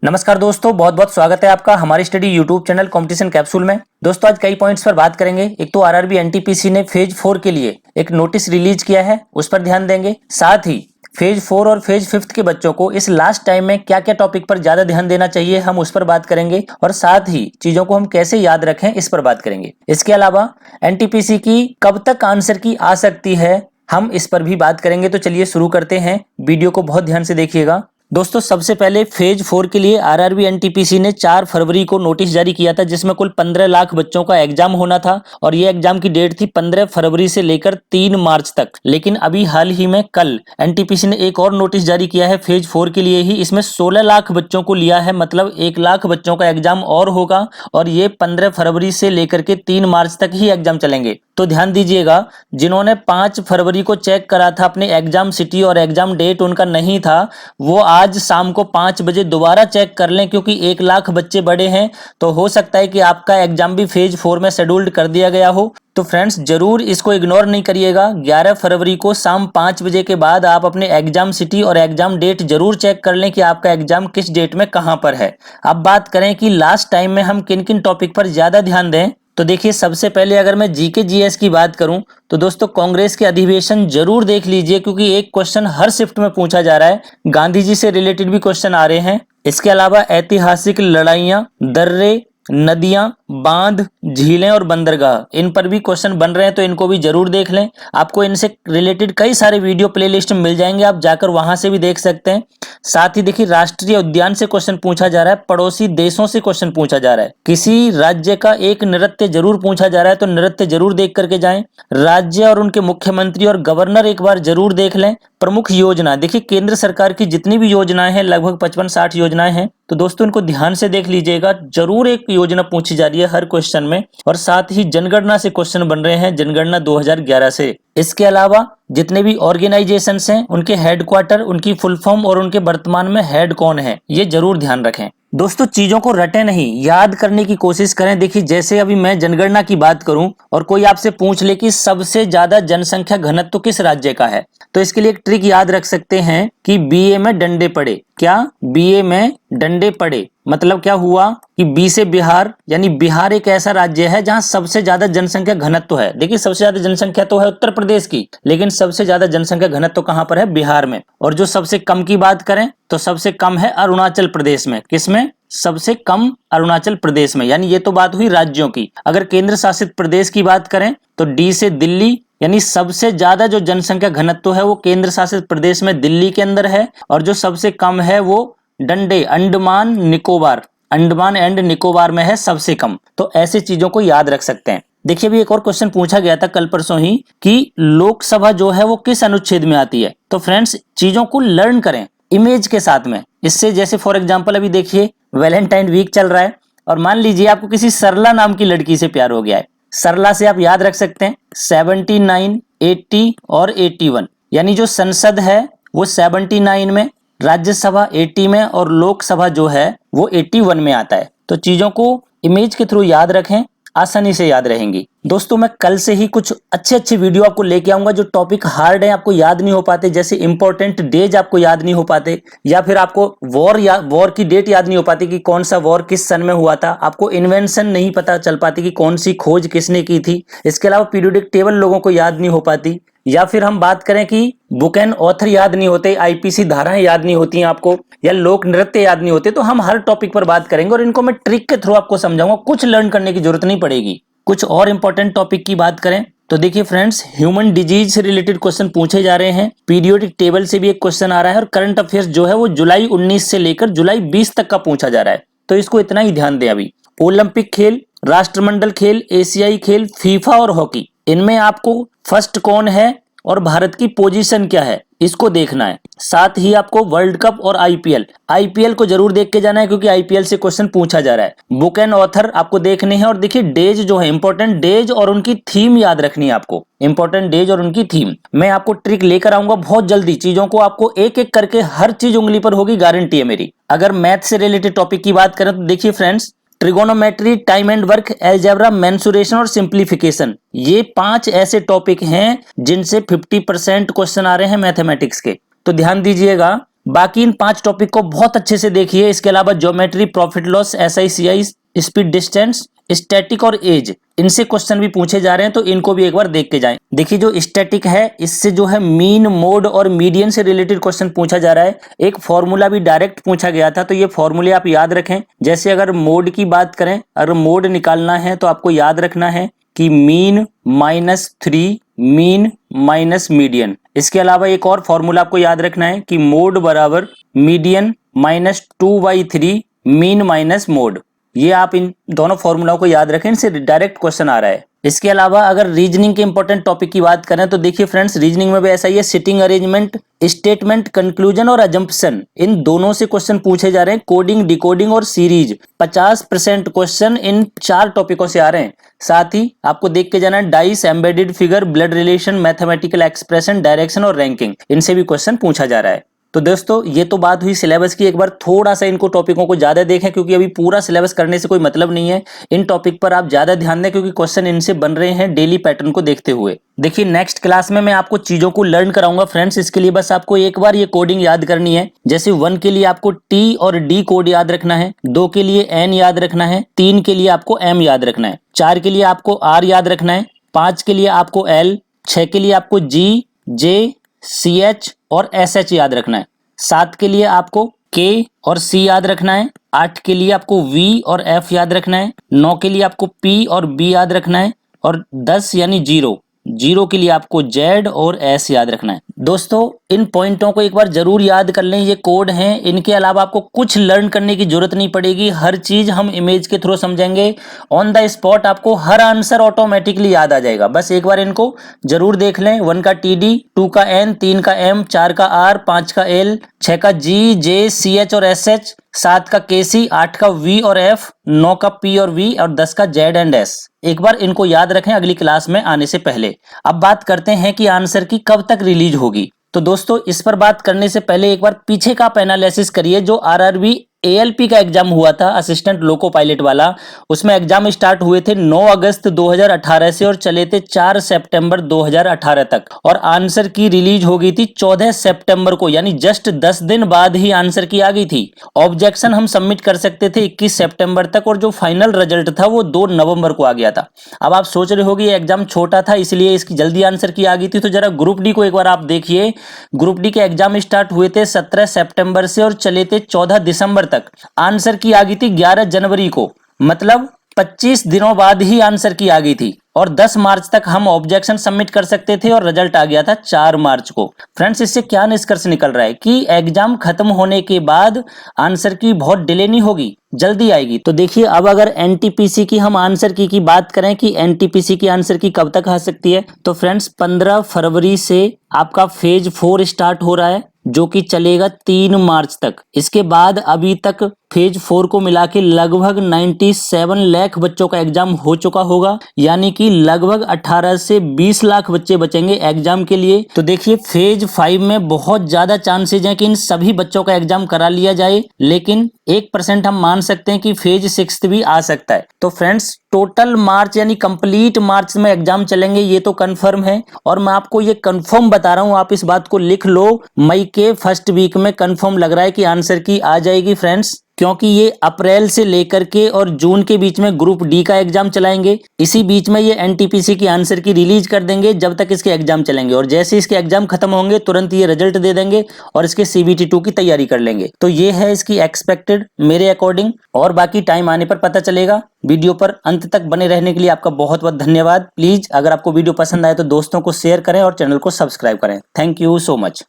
नमस्कार दोस्तों, बहुत बहुत स्वागत है आपका हमारी study YouTube channel competition capsule में। दोस्तों आज कई पॉइंट्स पर बात करेंगे। एक तो आरआरबी एनटीपीसी ने फेज 4 के लिए एक नोटिस रिलीज किया है, उस पर ध्यान देंगे। साथ ही फेज 4 और फेज 5 के बच्चों को इस लास्ट टाइम में क्या क्या टॉपिक पर ज्यादा ध्यान देना चाहिए, हम उस पर बात करेंगे। और साथ ही चीजों को हम कैसे याद रखें, इस पर बात करेंगे। इसके अलावा एनटीपीसी की कब तक आंसर की आ सकती है, हम इस पर भी बात करेंगे। तो चलिए शुरू करते हैं, वीडियो को बहुत ध्यान से देखिएगा। दोस्तों सबसे पहले फेज 4 के लिए आरआरबी एनटीपीसी ने 4 फरवरी को नोटिस जारी किया था, जिसमें कुल 15 लाख बच्चों का एग्जाम होना था। और ये एग्जाम की डेट थी 15 फरवरी से लेकर 3 मार्च तक। लेकिन अभी हाल ही में कल एनटीपीसी ने एक और नोटिस जारी किया है फेज 4 के लिए ही। इसमें 16 लाख बच्चों को लिया है, मतलब 1 लाख बच्चों का एग्जाम और होगा। और ये 15 फरवरी से लेकर के 3 मार्च तक ही एग्जाम चलेंगे। तो ध्यान दीजिएगा, जिन्होंने 5 फरवरी को चेक करा था अपने एग्जाम सिटी और एग्जाम डेट उनका नहीं था, वो आज शाम को 5 बजे दोबारा चेक कर लें, क्योंकि 1 लाख बच्चे बड़े हैं। तो हो सकता है कि आपका एग्जाम भी फेज 4 में शेड्यूल्ड कर दिया गया हो। तो फ्रेंड्स जरूर इसको इग्नोर नहीं करिएगा। 11 फरवरी को शाम 5 बजे के बाद आप अपने एग्जाम सिटी और एग्जाम डेट जरूर चेक कर लें कि आपका एग्जाम किस डेट में कहां पर है। अब बात करें कि लास्ट टाइम में हम किन किन टॉपिक पर ज्यादा ध्यान दें, तो देखिए सबसे पहले अगर मैं जीके जीएस की बात करूं तो दोस्तों कांग्रेस के अधिवेशन जरूर देख लीजिए, क्योंकि एक क्वेश्चन हर शिफ्ट में पूछा जा रहा है। गांधी जी से रिलेटेड भी क्वेश्चन आ रहे हैं। इसके अलावा ऐतिहासिक लड़ाइयां, दर्रे, नदियां, बांध, झीलें और बंदरगाह, इन पर भी क्वेश्चन बन रहे हैं, तो इनको भी जरूर देख लें। आपको इनसे रिलेटेड कई सारे वीडियो प्लेलिस्ट में मिल जाएंगे, आप जाकर वहां से भी देख सकते हैं। साथ ही देखिए राष्ट्रीय उद्यान से क्वेश्चन पूछा जा रहा है, पड़ोसी देशों से क्वेश्चन पूछा जा रहा है, किसी राज्य का एक नृत्य जरूर पूछा जा रहा है, तो नृत्य जरूर देख करके जाएं। राज्य और उनके मुख्यमंत्री और गवर्नर एक बार जरूर देख लें। प्रमुख योजना, देखिए केंद्र सरकार की जितनी भी योजनाएं हैं, लगभग 55-60 योजनाएं हैं, तो दोस्तों इनको ध्यान से देख लीजिएगा। जरूर एक योजना पूछी जा रही है हर क्वेश्चन में। और साथ ही जनगणना से क्वेश्चन बन रहे हैं, जनगणना 2011 से। इसके अलावा जितने भी ऑर्गेनाइजेशंस हैं, उनके हेडक्वार्टर, उनकी फुल फॉर्म और उनके वर्तमान में हेड कौन है, ये जरूर ध्यान रखें। दोस्तों चीजों को रटे नहीं, याद करने की कोशिश करें। देखिए जैसे अभी मैं जनगणना की बात करूं और कोई आपसे पूछ ले कि सबसे ज्यादा जनसंख्या घनत्व किस राज्य का है, तो इसके लिए एक ट्रिक याद रख सकते हैं कि बीए में डंडे पड़े। क्या? बीए में डंडे पड़े मतलब क्या हुआ कि बी से बिहार, यानी बिहार एक ऐसा राज्य है जहां सबसे ज्यादा जनसंख्या घनत्व है। देखिए सबसे ज्यादा जनसंख्या तो है उत्तर प्रदेश की, लेकिन सबसे ज्यादा जनसंख्या घनत्व कहां पर है? बिहार में। और जो सबसे कम की बात करें तो सबसे कम है अरुणाचल प्रदेश में। किसमें? सबसे कम अरुणाचल प्रदेश में। यानी ये तो बात हुई राज्यों की। अगर केंद्र शासित प्रदेश की बात करें तो डी से दिल्ली, यानी सबसे ज्यादा जो जनसंख्या घनत्व है वो केंद्र शासित प्रदेश में दिल्ली के अंदर है। और जो सबसे कम है वो डंडे, अंडमान निकोबार, अंडमान एंड निकोबार में है सबसे कम। तो ऐसी चीजों को याद रख सकते हैं। देखिए अभी एक और क्वेश्चन पूछा गया था कल परसों ही कि लोकसभा जो है वो किस अनुच्छेद में आती है। तो फ्रेंड्स चीजों को लर्न करें इमेज के साथ में। इससे जैसे फॉर एग्जांपल अभी देखिए वैलेंटाइन वीक चल रहा है और मान लीजिए आपको किसी सरला नाम की लड़की से प्यार हो गया है। सरला से आप याद रख सकते हैं 79, 80 और 81, यानी जो संसद है वो 79 में, राज्यसभा 80 में और लोकसभा जो है वो 81 में आता है। तो चीजों को इमेज के थ्रू याद रखें, आसानी से याद रहेंगी। दोस्तों मैं कल से ही कुछ अच्छे वीडियो आपको लेके आऊंगा। जो टॉपिक हार्ड है, आपको याद नहीं हो पाते, जैसे इंपॉर्टेंट डेज आपको याद नहीं हो पाते, या फिर आपको वॉर की डेट याद नहीं हो पाती कि कौन सा वॉर किस सन में हुआ था, आपको इन्वेंशन नहीं पता चल पाती कि कौन सी खोज किसने की थी। इसके अलावा पीरियोडिक टेबल लोगों को याद नहीं हो पाती, या फिर हम बात करें कि बुक एंड ऑथर याद नहीं होते, आईपीसी धाराएं याद नहीं होती हैं आपको, या लोक नृत्य याद नहीं होते। तो हम हर टॉपिक पर बात करेंगे और इनको मैं ट्रिक के थ्रू आपको समझाऊंगा। कुछ लर्न करने की जरूरत नहीं पड़ेगी। कुछ और इंपॉर्टेंट टॉपिक की बात करें तो देखिए फ्रेंड्स ह्यूमन डिजीज से रिलेटेड क्वेश्चन पूछे जा रहे हैं। पीरियोडिक टेबल से भी एक क्वेश्चन आ रहा है और करंट अफेयर्स जो है वो जुलाई 19 से लेकर जुलाई 20 तक का पूछा जा रहा है। तो इसको इतना ही ध्यान दें। अभी ओलंपिक खेल, राष्ट्रमंडल खेल, एशियाई खेल, फीफा और हॉकी, इनमें आपको फर्स्ट कौन है और भारत की पोजीशन क्या है, इसको देखना है। साथ ही आपको वर्ल्ड कप और आईपीएल को जरूर देख के जाना है, क्योंकि आईपीएल से क्वेश्चन पूछा जा रहा है। बुक एंड ऑथर आपको देखने हैं। और देखिए डेज जो है, इंपॉर्टेंट डेज और उनकी थीम याद रखनी है आपको। इंपॉर्टेंट डेज और उनकी थीम मैं आपको ट्रिक लेकर आऊंगा बहुत जल्दी। चीजों को आपको एक एक करके हर चीज उंगली पर होगी, गारंटी है मेरी। अगर मैथ से रिलेटेड टॉपिक की बात करें तो देखिए friends trigonometry, time and work, algebra, mensuration और सिंप्लीफिकेशन, ये 5 ऐसे टॉपिक हैं जिनसे 50% क्वेश्चन आ रहे हैं मैथमेटिक्स के। तो ध्यान दीजिएगा, बाकी इन 5 टॉपिक को बहुत अच्छे से देखिए। इसके अलावा geometry, profit loss, SI, CI, speed, distance, static और एज, इनसे क्वेश्चन भी पूछे जा रहे हैं, तो इनको भी एक बार देख के जाएं। देखिए जो स्टैटिक है इससे जो है मीन, मोड और मीडियन से रिलेटेड क्वेश्चन पूछा जा रहा है। एक फॉर्मूला भी डायरेक्ट पूछा गया था, तो ये फॉर्मूले आप याद रखें। जैसे अगर मोड की बात करें, अगर मोड निकालना है तो आपको याद रखना है कि मीन -3 मीन माइनस मीडियन। इसके अलावा एक और फॉर्मूला आपको याद रखना है कि मोड बराबर मीडियन -2/3 मीन माइनस मोड। ये आप इन दोनों फॉर्मूलाओं को याद रखें, इनसे डायरेक्ट क्वेश्चन आ रहा है। इसके अलावा अगर रीजनिंग के इंपॉर्टेंट टॉपिक की बात करें तो देखिए फ्रेंड्स, रीजनिंग में भी ऐसा ही है। सिटिंग अरेंजमेंट, स्टेटमेंट, कंक्लूजन और अजम्पशन, इन दोनों से क्वेश्चन पूछे जा रहे हैं। कोडिंग, डिकोडिंग और सीरीज, 50% क्वेश्चन इन 4 टॉपिकों से आ रहे हैं। साथ ही आपको देख के जाना है dice, embedded figure, blood relation, mathematical expression, direction और रैंकिंग, इनसे भी क्वेश्चन पूछा जा रहा है। तो दोस्तों ये तो बात हुई सिलेबस की। एक बार थोड़ा सा इनको टॉपिकों को ज्यादा देखें, क्योंकि अभी पूरा सिलेबस करने से कोई मतलब नहीं है। इन टॉपिक पर आप ज्यादा ध्यान दें, क्योंकि क्वेश्चन इनसे बन रहे हैं डेली पैटर्न को देखते हुए। देखिए नेक्स्ट क्लास में मैं आपको चीजों को लर्न कराऊंगा फ्रेंड्स। इसके लिए बस आपको एक बार ये कोडिंग याद करनी है। जैसे 1 के लिए आपको T और D कोड याद रखना है, 2 के लिए N याद रखना है, 3 के लिए आपको M याद रखना है, 4 के लिए आपको R याद रखना है, 5 के लिए आपको L, 6 के लिए आपको G, J, CH और SH याद रखना है, 7 के लिए आपको K और C याद रखना है, 8 के लिए आपको V और F याद रखना है, 9 के लिए आपको P और B याद रखना है, और 10 यानी 0 के लिए आपको Z और S याद रखना है। दोस्तों इन पॉइंटों को एक बार जरूर याद कर लें, ये कोड हैं। इनके अलावा आपको कुछ लर्न करने की जरूरत नहीं पड़ेगी, हर चीज हम इमेज के थ्रू समझेंगे। ऑन द स्पॉट आपको हर आंसर ऑटोमेटिकली याद आ जाएगा। बस एक बार इनको जरूर देख लें। 1 का TD, 2 का N, 3 का M, 4 का R, 5 का L, 6 का G, J, CH और SH, 7 का KC, 8 का V और F, 9 का P और V और 10 का Z एंड S। एक बार इनको याद रखें अगली क्लास में आने से पहले। अब बात करते हैं कि आंसर की कब तक रिलीज होगी। तो दोस्तों इस पर बात करने से पहले एक बार पीछे का आप एनालिसिस करिए। जो RRB ALP का एग्जाम हुआ था, असिस्टेंट लोको पायलट वाला, उसमें एग्जाम स्टार्ट हुए थे 9 अगस्त 2018 से और चले थे 4 सितंबर 2018 तक, और आंसर की रिलीज हो गई थी 14 सितंबर को, यानी जस्ट 10 दिन बाद ही आंसर की आ गई थी। ऑब्जेक्शन हम सबमिट कर सकते थे 21 सितंबर तक, और जो फाइनल रिजल्ट था वो 2 नवंबर को आ गया था। अब आप सोच रहे होगे एग्जाम छोटा था इसलिए इसकी जल्दी आंसर की आ गई थी, तो जरा ग्रुप डी को एक बार आप देखिए। ग्रुप डी के एग्जाम स्टार्ट हुए थे 17 सितंबर से और चले थे 14 दिसंबर तक। आंसर की आ गई थी 11 जनवरी को, मतलब 25 दिनों बाद ही आंसर की आ गई थी, और 10 मार्च तक हम ऑब्जेक्शन सबमिट कर सकते थे और रिजल्ट आ गया था 4 मार्च को। फ्रेंड्स इससे क्या निष्कर्ष निकल रहा है कि एग्जाम खत्म होने के बाद आंसर की बहुत डिले नहीं होगी, जल्दी आएगी। तो देखिए अब अगर NTPC की हम आंसर की बात करें कि NTPC की आंसर की कब तक आ सकती है, तो फ्रेंड्स 15 फरवरी से आपका फेज 4 स्टार्ट हो रहा है, जो कि चलेगा 3 मार्च तक। इसके बाद अभी तक फेज 4 को मिला के लगभग 97 लाख बच्चों का एग्जाम हो चुका होगा, यानी कि लगभग 18 से 20 लाख बच्चे बचेंगे एग्जाम के लिए। तो देखिए फेज 5 में बहुत ज्यादा चांसेज हैं कि इन सभी बच्चों का एग्जाम करा लिया जाए, लेकिन 1% हम मान सकते हैं कि फेज 6 भी आ सकता है। तो फ्रेंड्स टोटल मार्च यानी कंप्लीट मार्च में एग्जाम चलेंगे, ये तो कंफर्म है, और मैं आपको ये कंफर्म बता रहा हूं, आप इस बात को लिख लो। मई के फर्स्ट वीक में कंफर्म लग रहा है कि आंसर की आ जाएगी फ्रेंड्स, क्योंकि ये अप्रैल से लेकर के और जून के बीच में ग्रुप डी का एग्जाम चलाएंगे। इसी बीच में ये NTPC की आंसर की रिलीज कर देंगे जब तक इसके एग्जाम चलेंगे, और जैसे इसके एग्जाम खत्म होंगे तुरंत ये रिजल्ट दे देंगे और इसके CBT 2 की तैयारी कर लेंगे। तो ये है इसकी एक्सपेक्टेड मेरे अकॉर्डिंग, और बाकी टाइम आने पर पता चलेगा। वीडियो पर अंत तक बने रहने के लिए आपका बहुत बहुत धन्यवाद। प्लीज अगर आपको वीडियो पसंद आए तो दोस्तों को शेयर करें और चैनल को सब्सक्राइब करें। Thank you so much.